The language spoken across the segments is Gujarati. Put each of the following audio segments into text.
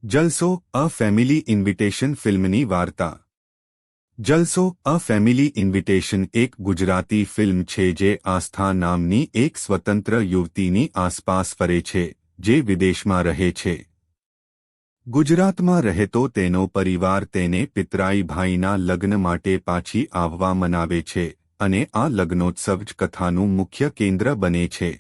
જલસો અ ફેમિલી ઇન્વિટેશન ફિલ્મની વાર્તા. જલસો અ ફેમિલી ઇન્વિટેશન એક ગુજરાતી ફિલ્મ છે જે આસ્થા નામની એક સ્વતંત્ર યુવતીની આસપાસ ફરે છે, જે વિદેશમાં રહે છે. ગુજરાતમાં રહેતો તેનો પરિવાર તેને પિતરાઈ ભાઈના લગ્ન માટે પાછી આવવા મનાવે છે, અને આ લગ્નોત્સવ જ કથાનું મુખ્ય કેન્દ્ર બને છે.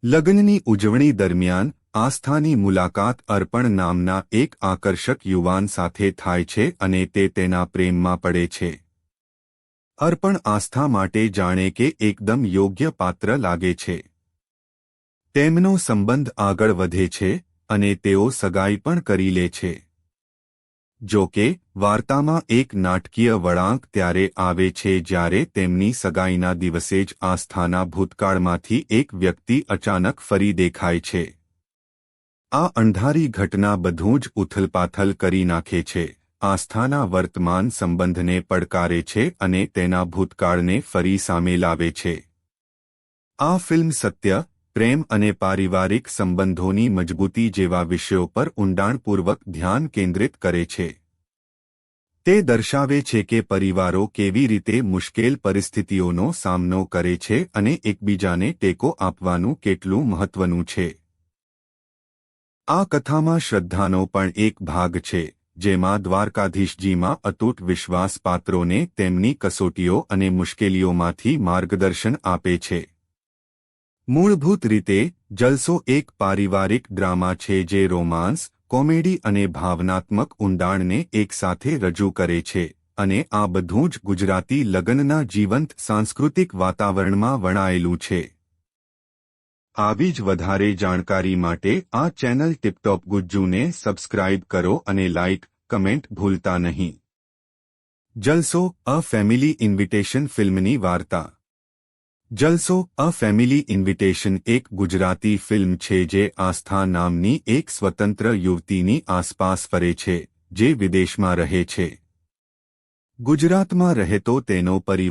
લગ્નની ઉજવણી દરમિયાન આસ્થાની મુલાકાત અર્પણ નામના એક આકર્ષક યુવાન સાથે થાય છે અને તે તેના પ્રેમમાં પડે છે. અર્પણ આસ્થા માટે જાણે કે એકદમ યોગ્ય પાત્ર લાગે છે. તેમનો સંબંધ આગળ વધે છે અને તેઓ સગાઈ પણ કરી લે છે. જો કે વાર્તામાં એક નાટકીય વળાંક ત્યારે આવે છે જ્યારે તેમની સગાઈના દિવસે જ આસ્થાના ભૂતકાળમાંથી એક વ્યક્તિ અચાનક ફરી દેખાય છે. આ અણધારી ઘટના બધું જ ઉથલપાથલ કરી નાખે છે, આસ્થાના વર્તમાન સંબંધને પડકારે છે અને તેના ભૂતકાળને ફરી સામે લાવે છે. આ ફિલ્મ સત્ય, પ્રેમ અને પારિવારિક સંબંધોની મજબૂતી જેવા વિષયો પર ઊંડાણપૂર્વક ધ્યાન કેન્દ્રિત કરે છે. તે દર્શાવે છે કે પરિવારો કેવી રીતે મુશ્કેલ પરિસ્થિતિઓનો સામનો કરે છે અને એકબીજાને ટેકો આપવાનું કેટલું મહત્વનું છે. આ કથામાં શ્રદ્ધાનો પણ એક ભાગ છે, જેમાં દ્વારકાધીશજીમાં અતૂટ વિશ્વાસ પાત્રોને તેમની કસોટીઓ અને મુશ્કેલીઓમાંથી માર્ગદર્શન આપે છે. મૂળભૂત રીતે જલસો એક પારિવારિક ડ્રામા છે જે રોમાન્સ, કોમેડી અને ભાવનાત્મક ઊંડાણને એકસાથે રજૂ કરે છે, અને આ બધું જ ગુજરાતી લગ્નના જીવંત સાંસ્કૃતિક વાતાવરણમાં વણાયેલું છે. આવી જ વધારે જાણકારી માટે આ ચેનલ ટિપટોપ ગુજ્જુને સબસ્ક્રાઇબ કરો અને લાઇક, કમેન્ટ ભૂલતા નહીં. જલસો અ ફેમિલી ઇન્વિટેશન ફિલ્મની વાર્તા. જલસો અ ફેમિલી ઇન્વિટેશન એક ગુજરાતી ફિલ્મ છે જે આસ્થા નામની એક સ્વતંત્ર યુવતીની આસપાસ ફરે છે, જે વિદેશમાં રહે છે. ગુજરાતમાં રહેતો તેનો પરિવાર